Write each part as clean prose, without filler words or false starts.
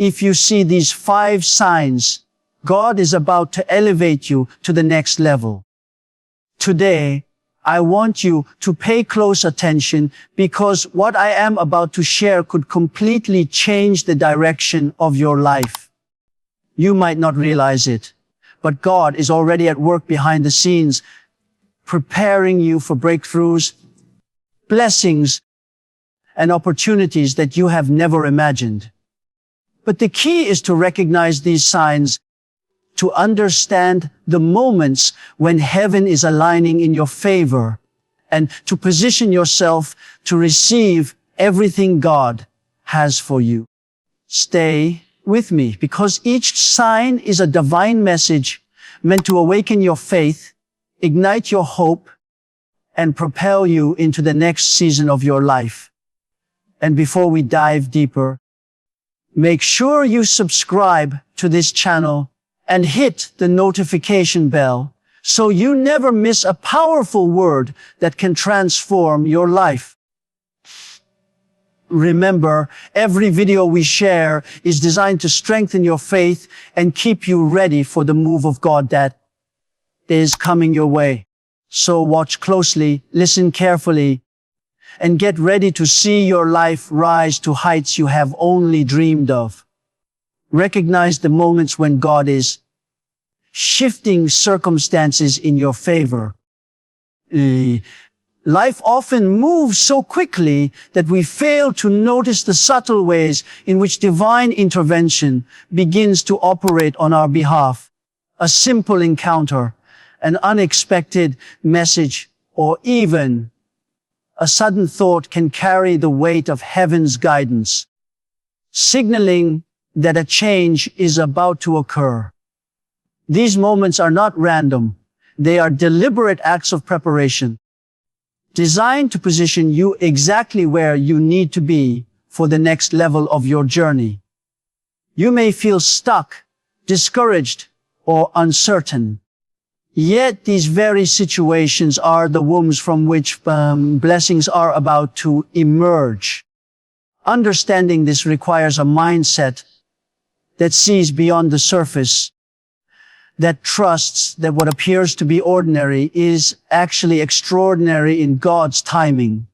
If you see these 5 signs, God is about to elevate you to the next level. Today, I want you to pay close attention because what I am about to share could completely change the direction of your life. You might not realize it, but God is already at work behind the scenes, preparing you for breakthroughs, blessings, and opportunities that you have never imagined. But the key is to recognize these signs, to understand the moments when heaven is aligning in your favor, and to position yourself to receive everything God has for you. Stay with me, because each sign is a divine message meant to awaken your faith, ignite your hope, and propel you into the next season of your life. And before we dive deeper, make sure you subscribe to this channel and hit the notification bell so you never miss a powerful word that can transform your life. Remember, every video we share is designed to strengthen your faith and keep you ready for the move of God that is coming your way. So watch closely, listen carefully, and get ready to see your life rise to heights you have only dreamed of. Recognize the moments when God is shifting circumstances in your favor. Life often moves so quickly that we fail to notice the subtle ways in which divine intervention begins to operate on our behalf. A simple encounter, an unexpected message, or even a sudden thought can carry the weight of heaven's guidance, signaling that a change is about to occur. These moments are not random. They are deliberate acts of preparation, designed to position you exactly where you need to be for the next level of your journey. You may feel stuck, discouraged, or uncertain. Yet these very situations are the wombs from which blessings are about to emerge. Understanding this requires a mindset that sees beyond the surface, that trusts that what appears to be ordinary is actually extraordinary in God's timing.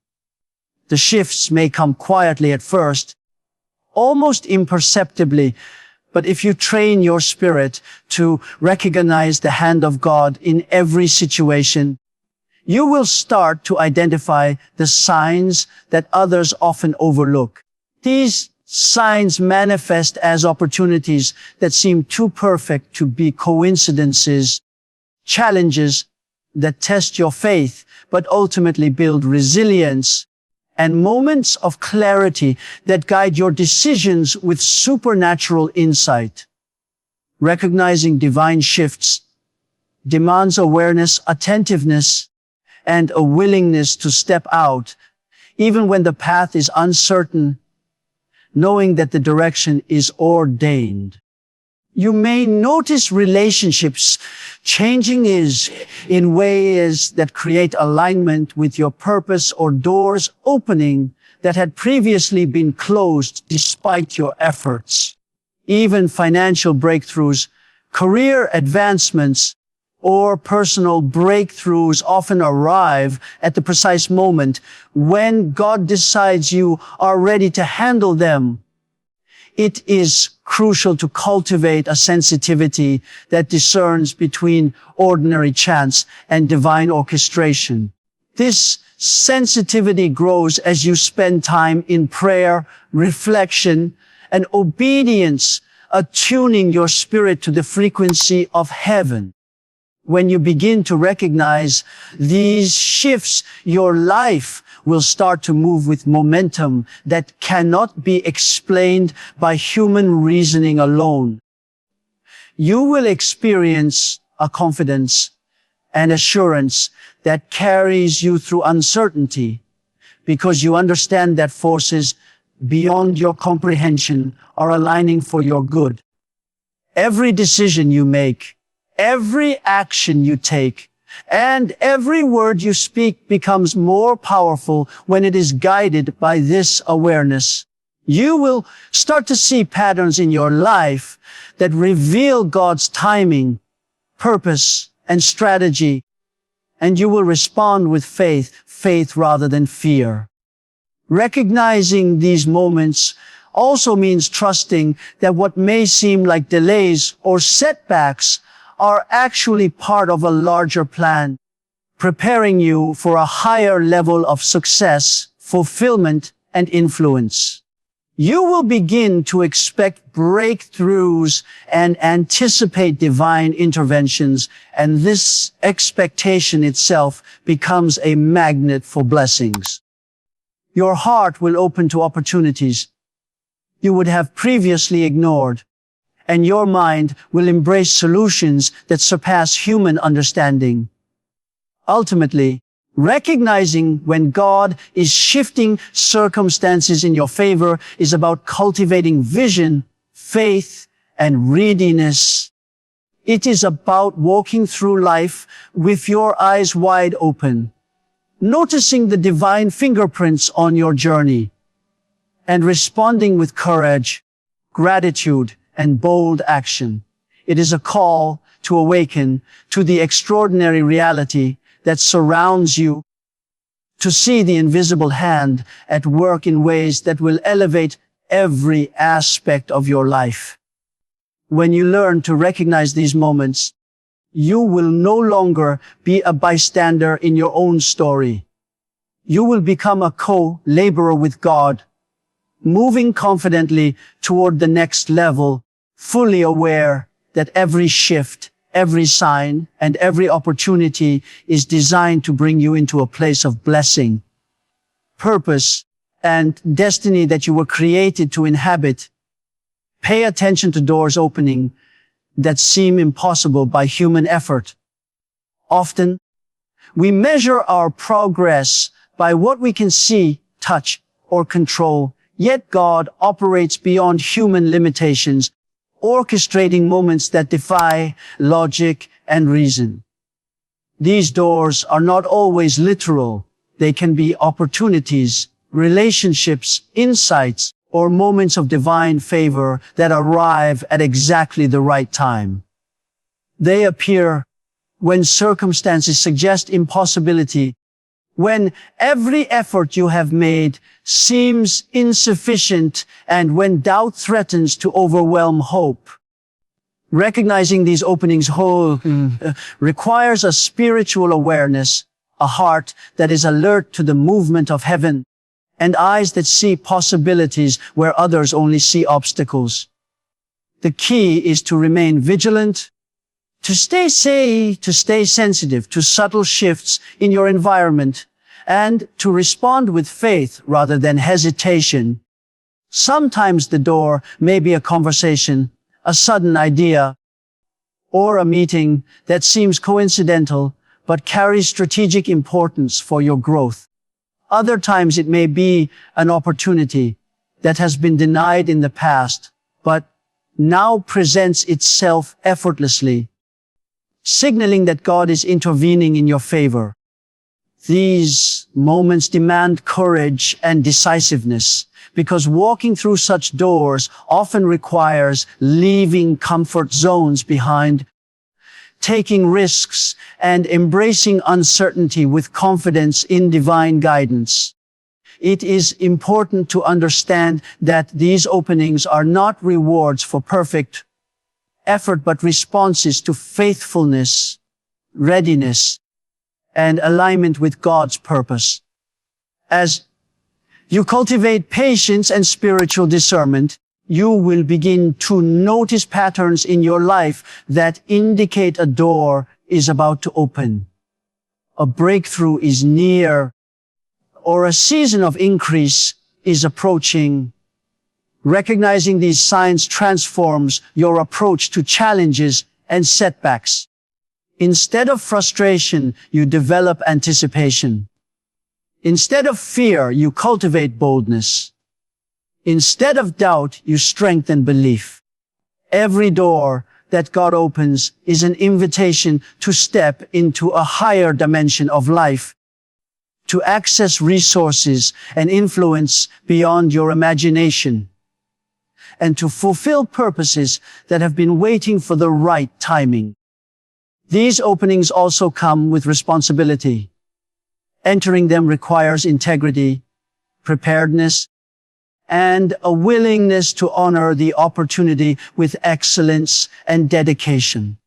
The shifts may come quietly at first, almost imperceptibly, but if you train your spirit to recognize the hand of God in every situation, you will start to identify the signs that others often overlook. These signs manifest as opportunities that seem too perfect to be coincidences, challenges that test your faith, but ultimately build resilience, and moments of clarity that guide your decisions with supernatural insight. Recognizing divine shifts demands awareness, attentiveness, and a willingness to step out, even when the path is uncertain, knowing that the direction is ordained. You may notice relationships changing in ways that create alignment with your purpose, or doors opening that had previously been closed despite your efforts. Even financial breakthroughs, career advancements, or personal breakthroughs often arrive at the precise moment when God decides you are ready to handle them. It is crucial to cultivate a sensitivity that discerns between ordinary chance and divine orchestration. This sensitivity grows as you spend time in prayer, reflection, and obedience, attuning your spirit to the frequency of heaven. When you begin to recognize these shifts, your life will start to move with momentum that cannot be explained by human reasoning alone. You will experience a confidence and assurance that carries you through uncertainty, because you understand that forces beyond your comprehension are aligning for your good. Every decision you make, every action you take, and every word you speak becomes more powerful when it is guided by this awareness. You will start to see patterns in your life that reveal God's timing, purpose, and strategy, and you will respond with faith rather than fear. Recognizing these moments also means trusting that what may seem like delays or setbacks are actually part of a larger plan, preparing you for a higher level of success, fulfillment, and influence. You will begin to expect breakthroughs and anticipate divine interventions, and this expectation itself becomes a magnet for blessings. Your heart will open to opportunities you would have previously ignored, and your mind will embrace solutions that surpass human understanding. Ultimately, recognizing when God is shifting circumstances in your favor is about cultivating vision, faith, and readiness. It is about walking through life with your eyes wide open, noticing the divine fingerprints on your journey, and responding with courage, gratitude, and bold action. It is a call to awaken to the extraordinary reality that surrounds you, to see the invisible hand at work in ways that will elevate every aspect of your life. When you learn to recognize these moments, you will no longer be a bystander in your own story. You will become a co-laborer with God, moving confidently toward the next level, fully aware that every shift, every sign, and every opportunity is designed to bring you into a place of blessing, purpose, and destiny that you were created to inhabit. Pay attention to doors opening that seem impossible by human effort. Often, we measure our progress by what we can see, touch, or control, yet God operates beyond human limitations, orchestrating moments that defy logic and reason. These doors are not always literal. They can be opportunities, relationships, insights, or moments of divine favor that arrive at exactly the right time. They appear when circumstances suggest impossibility, when every effort you have made seems insufficient, and when doubt threatens to overwhelm hope. Recognizing these openings requires a spiritual awareness, a heart that is alert to the movement of heaven, and eyes that see possibilities where others only see obstacles. The key is to remain vigilant, to stay sensitive to subtle shifts in your environment, and to respond with faith rather than hesitation. Sometimes the door may be a conversation, a sudden idea, or a meeting that seems coincidental but carries strategic importance for your growth. Other times it may be an opportunity that has been denied in the past, but now presents itself effortlessly, signaling that God is intervening in your favor. These moments demand courage and decisiveness, because walking through such doors often requires leaving comfort zones behind, taking risks, and embracing uncertainty with confidence in divine guidance. It is important to understand that these openings are not rewards for perfect effort, but responses to faithfulness, readiness, and alignment with God's purpose. As you cultivate patience and spiritual discernment, you will begin to notice patterns in your life that indicate a door is about to open, a breakthrough is near, or a season of increase is approaching. Recognizing these signs transforms your approach to challenges and setbacks. Instead of frustration, you develop anticipation. Instead of fear, you cultivate boldness. Instead of doubt, you strengthen belief. Every door that God opens is an invitation to step into a higher dimension of life, to access resources and influence beyond your imagination, and to fulfill purposes that have been waiting for the right timing. These openings also come with responsibility. Entering them requires integrity, preparedness, and a willingness to honor the opportunity with excellence and dedication.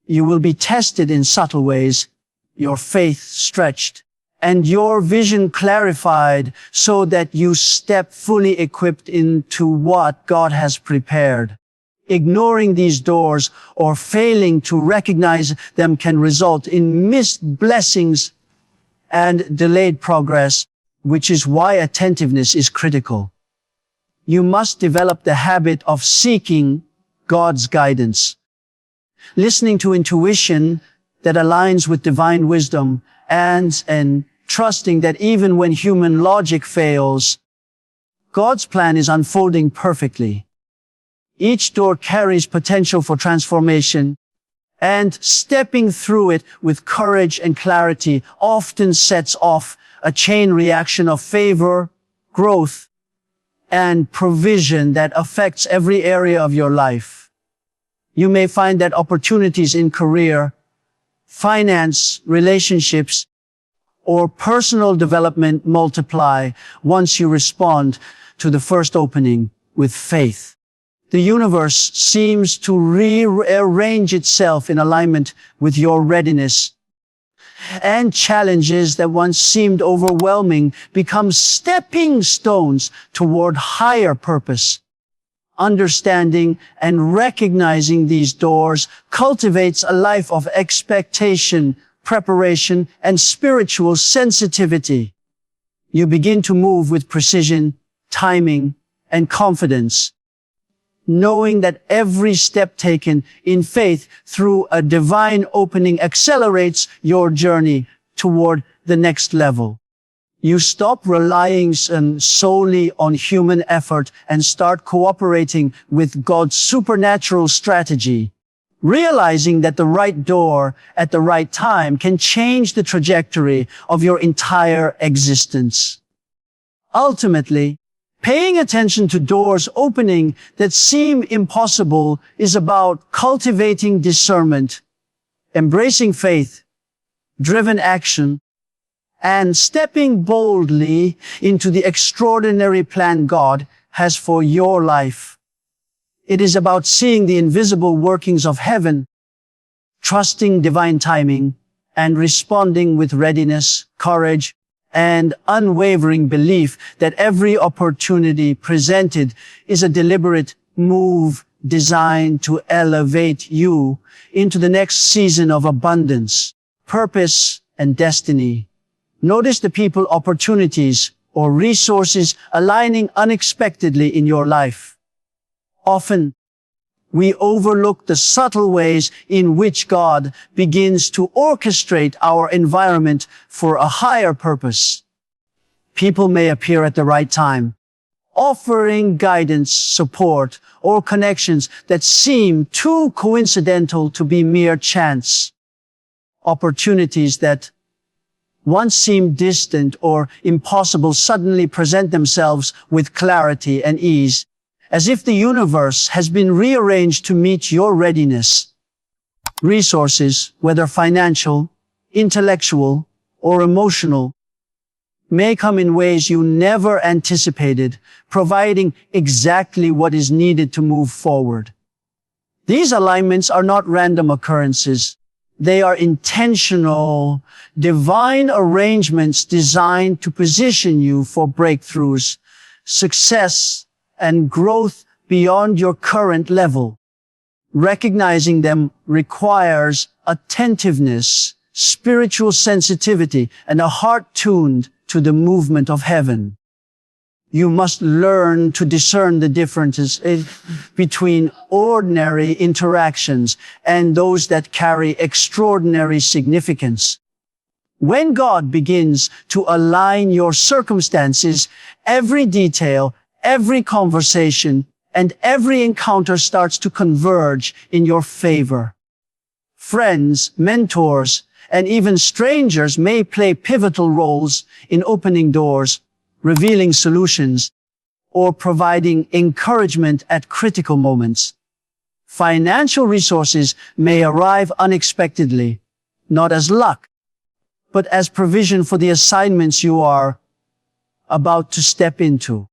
You will be tested in subtle ways, your faith stretched, and your vision clarified so that you step fully equipped into what God has prepared. Ignoring these doors or failing to recognize them can result in missed blessings and delayed progress, which is why attentiveness is critical. You must develop the habit of seeking God's guidance, listening to intuition that aligns with divine wisdom, and trusting that even when human logic fails, God's plan is unfolding perfectly. Each door carries potential for transformation, and stepping through it with courage and clarity often sets off a chain reaction of favor, growth, and provision that affects every area of your life. You may find that opportunities in career, finance, relationships, or personal development multiply once you respond to the first opening with faith. The universe seems to rearrange itself in alignment with your readiness, and challenges that once seemed overwhelming become stepping stones toward higher purpose. Understanding and recognizing these doors cultivates a life of expectation, preparation, and spiritual sensitivity. You begin to move with precision, timing, and confidence, knowing that every step taken in faith through a divine opening accelerates your journey toward the next level. You stop relying solely on human effort and start cooperating with God's supernatural strategy, realizing that the right door at the right time can change the trajectory of your entire existence. Ultimately, paying attention to doors opening that seem impossible is about cultivating discernment, embracing faith-driven action, and stepping boldly into the extraordinary plan God has for your life. It is about seeing the invisible workings of heaven, trusting divine timing, and responding with readiness, courage, and unwavering belief that every opportunity presented is a deliberate move designed to elevate you into the next season of abundance, purpose, and destiny. Notice the people, opportunities, or resources aligning unexpectedly in your life. Often, we overlook the subtle ways in which God begins to orchestrate our environment for a higher purpose. People may appear at the right time, offering guidance, support, or connections that seem too coincidental to be mere chance. Opportunities that once seemed distant or impossible suddenly present themselves with clarity and ease, as if the universe has been rearranged to meet your readiness. Resources, whether financial, intellectual, or emotional, may come in ways you never anticipated, providing exactly what is needed to move forward. These alignments are not random occurrences. They are intentional, divine arrangements designed to position you for breakthroughs, success, and growth beyond your current level. Recognizing them requires attentiveness, spiritual sensitivity, and a heart tuned to the movement of heaven. You must learn to discern the differences between ordinary interactions and those that carry extraordinary significance. When God begins to align your circumstances, every detail, every conversation, and every encounter starts to converge in your favor. Friends, mentors, and even strangers may play pivotal roles in opening doors, revealing solutions, or providing encouragement at critical moments. Financial resources may arrive unexpectedly, not as luck, but as provision for the assignments you are about to step into.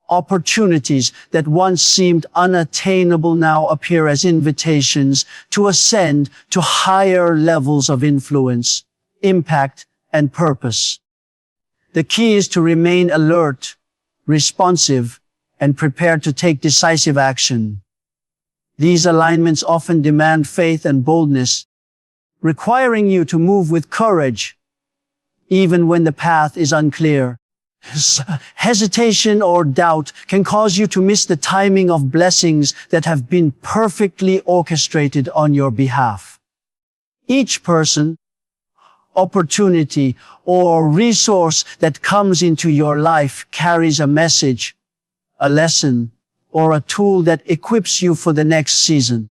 Opportunities that once seemed unattainable now appear as invitations to ascend to higher levels of influence, impact, and purpose. The key is to remain alert, responsive, and prepared to take decisive action. These alignments often demand faith and boldness, requiring you to move with courage, even when the path is unclear. Hesitation or doubt can cause you to miss the timing of blessings that have been perfectly orchestrated on your behalf. Each person, opportunity, or resource that comes into your life carries a message, a lesson, or a tool that equips you for the next season.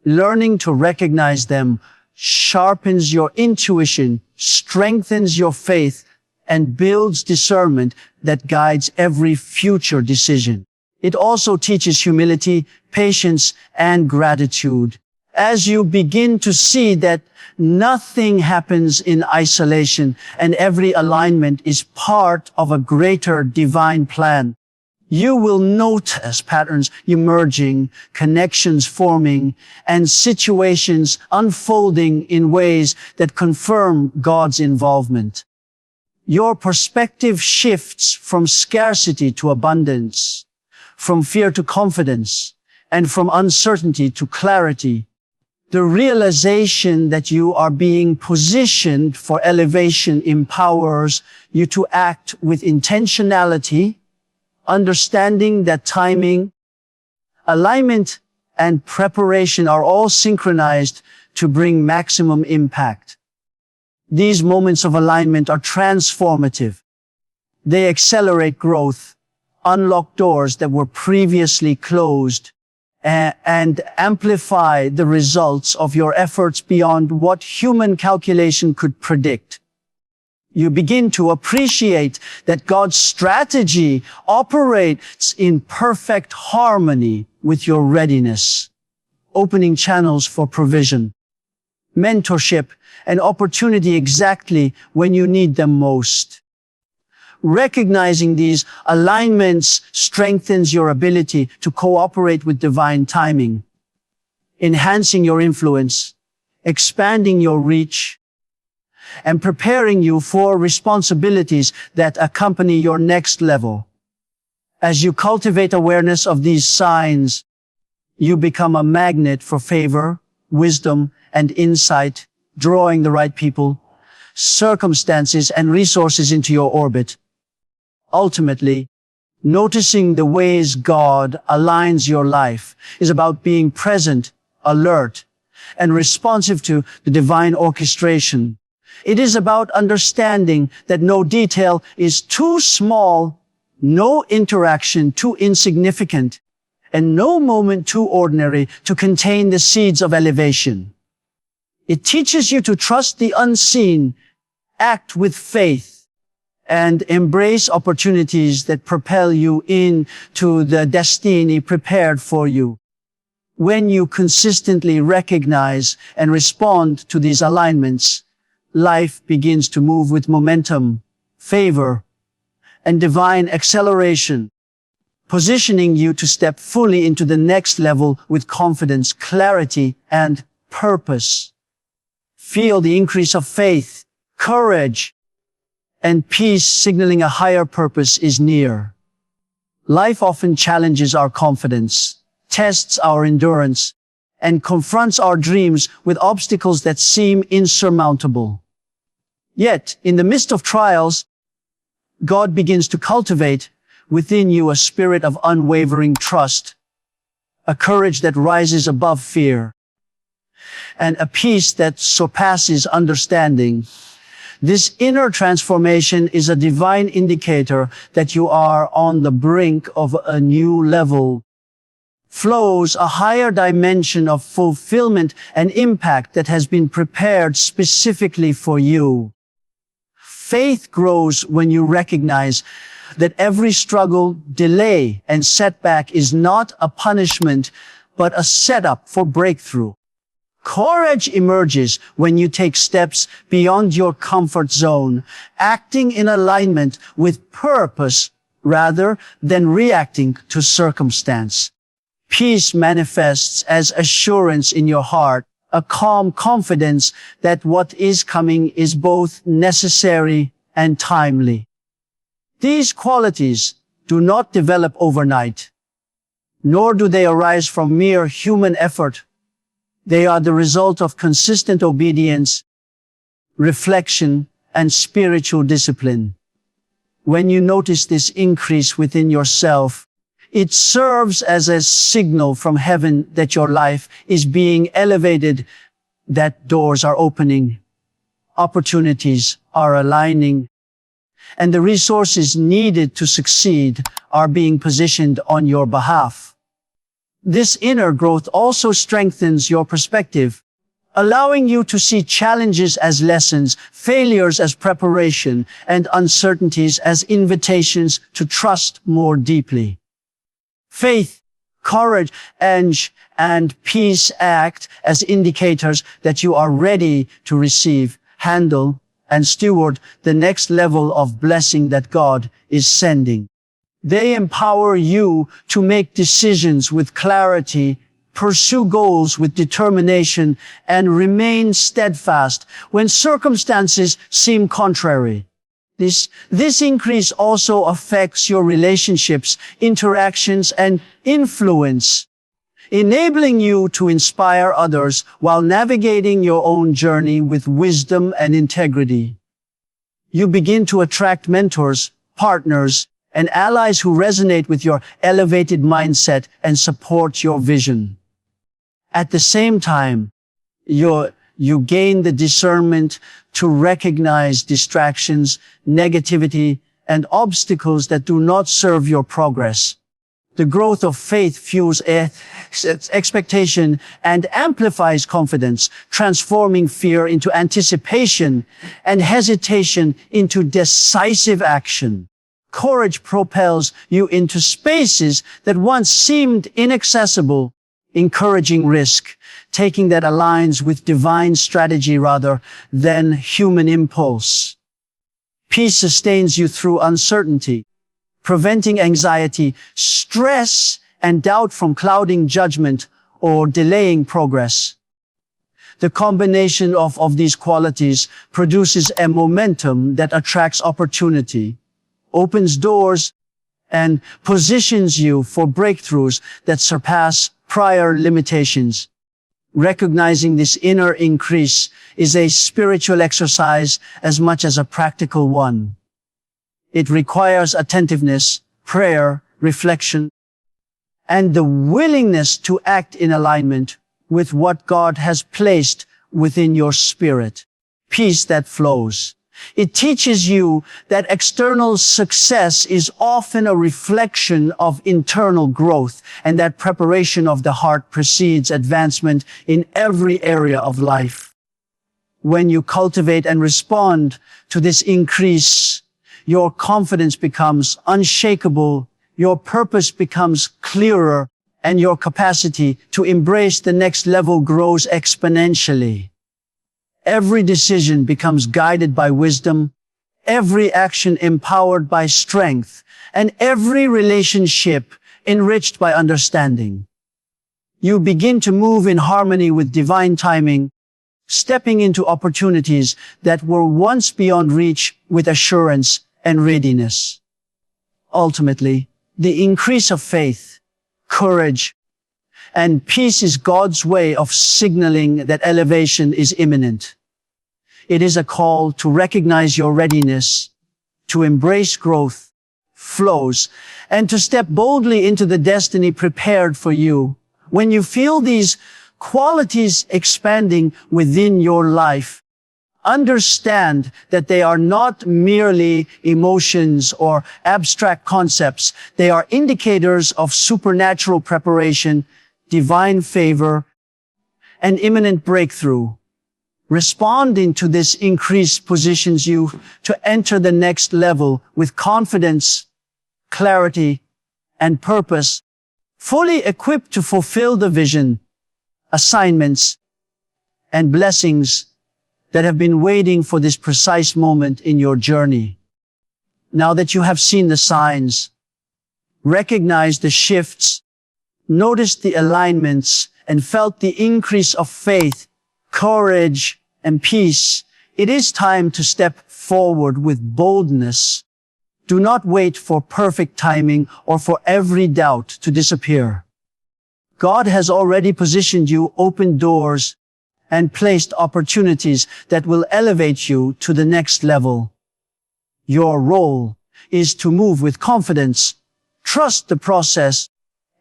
Learning to recognize them sharpens your intuition, strengthens your faith, and builds discernment that guides every future decision. It also teaches humility, patience, and gratitude. As you begin to see that nothing happens in isolation and every alignment is part of a greater divine plan, you will notice patterns emerging, connections forming, and situations unfolding in ways that confirm God's involvement. Your perspective shifts from scarcity to abundance, from fear to confidence, and from uncertainty to clarity. The realization that you are being positioned for elevation empowers you to act with intentionality, understanding that timing, alignment, and preparation are all synchronized to bring maximum impact. These moments of alignment are transformative. They accelerate growth, unlock doors that were previously closed, and amplify the results of your efforts beyond what human calculation could predict. You begin to appreciate that God's strategy operates in perfect harmony with your readiness, opening channels for provision, mentorship, and opportunity exactly when you need them most. Recognizing these alignments strengthens your ability to cooperate with divine timing, enhancing your influence, expanding your reach, and preparing you for responsibilities that accompany your next level. As you cultivate awareness of these signs, you become a magnet for favor, wisdom, and insight, drawing the right people, circumstances, and resources into your orbit. Ultimately, noticing the ways God aligns your life is about being present, alert, and responsive to the divine orchestration. It is about understanding that no detail is too small, no interaction too insignificant, and no moment too ordinary to contain the seeds of elevation. It teaches you to trust the unseen, act with faith, and embrace opportunities that propel you into the destiny prepared for you. When you consistently recognize and respond to these alignments, life begins to move with momentum, favor, and divine acceleration, positioning you to step fully into the next level with confidence, clarity, and purpose. Feel the increase of faith, courage, and peace, signaling a higher purpose is near. Life often challenges our confidence, tests our endurance, and confronts our dreams with obstacles that seem insurmountable. Yet, in the midst of trials, God begins to cultivate within you a spirit of unwavering trust, a courage that rises above fear, and a peace that surpasses understanding. This inner transformation is a divine indicator that you are on the brink of a new level. flows a higher dimension of fulfillment and impact that has been prepared specifically for you. Faith grows when you recognize that every struggle, delay, and setback is not a punishment, but a setup for breakthrough. Courage emerges when you take steps beyond your comfort zone, acting in alignment with purpose rather than reacting to circumstance. Peace manifests as assurance in your heart, a calm confidence that what is coming is both necessary and timely. These qualities do not develop overnight, nor do they arise from mere human effort. They are the result of consistent obedience, reflection, and spiritual discipline. When you notice this increase within yourself, it serves as a signal from heaven that your life is being elevated, that doors are opening, opportunities are aligning, and the resources needed to succeed are being positioned on your behalf. This inner growth also strengthens your perspective, allowing you to see challenges as lessons, failures as preparation, and uncertainties as invitations to trust more deeply. Faith, courage, and peace act as indicators that you are ready to receive, handle, and steward the next level of blessing that God is sending. They empower you to make decisions with clarity, pursue goals with determination, and remain steadfast when circumstances seem contrary. This increase also affects your relationships, interactions, and influence, enabling you to inspire others while navigating your own journey with wisdom and integrity. You begin to attract mentors, partners, and allies who resonate with your elevated mindset and support your vision. At the same time, you gain the discernment to recognize distractions, negativity, and obstacles that do not serve your progress. The growth of faith fuels expectation and amplifies confidence, transforming fear into anticipation and hesitation into decisive action. Courage propels you into spaces that once seemed inaccessible, encouraging risk, taking that aligns with divine strategy rather than human impulse. Peace sustains you through uncertainty, preventing anxiety, stress, and doubt from clouding judgment or delaying progress. The combination of these qualities produces a momentum that attracts opportunity, opens doors, and positions you for breakthroughs that surpass prior limitations. Recognizing this inner increase is a spiritual exercise as much as a practical one. It requires attentiveness, prayer, reflection, and the willingness to act in alignment with what God has placed within your spirit. Peace that flows. It teaches you that external success is often a reflection of internal growth, and that preparation of the heart precedes advancement in every area of life. When you cultivate and respond to this increase, your confidence becomes unshakable, your purpose becomes clearer, and your capacity to embrace the next level grows exponentially. Every decision becomes guided by wisdom, every action empowered by strength, and every relationship enriched by understanding. You begin to move in harmony with divine timing, stepping into opportunities that were once beyond reach with assurance and readiness. Ultimately, the increase of faith, courage, and peace is God's way of signaling that elevation is imminent. It is a call to recognize your readiness, to embrace growth, flows, and to step boldly into the destiny prepared for you. When you feel these qualities expanding within your life, Understand that they are not merely emotions or abstract concepts. They are indicators of supernatural preparation, divine favor, and imminent breakthrough. Responding to this increase positions you to enter the next level with confidence, clarity, and purpose, fully equipped to fulfill the vision, assignments, and blessings that have been waiting for this precise moment in your journey. Now that you have seen the signs, recognized the shifts, noticed the alignments, and felt the increase of faith, courage, and peace, it is time to step forward with boldness. Do not wait for perfect timing or for every doubt to disappear. God has already positioned you, opened doors, and placed opportunities that will elevate you to the next level. Your role is to move with confidence, trust the process,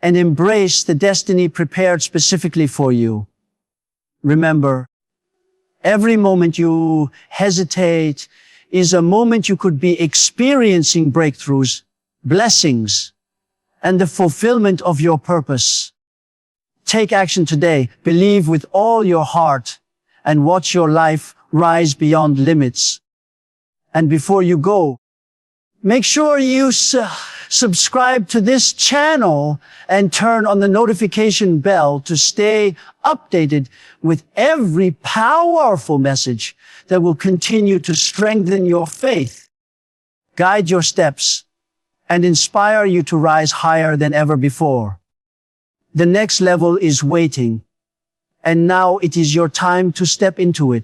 and embrace the destiny prepared specifically for you. Remember, every moment you hesitate is a moment you could be experiencing breakthroughs, blessings, and the fulfillment of your purpose. Take action today, believe with all your heart, and watch your life rise beyond limits. And before you go, make sure you subscribe to this channel and turn on the notification bell to stay updated with every powerful message that will continue to strengthen your faith, guide your steps, and inspire you to rise higher than ever before. The next level is waiting, and now it is your time to step into it.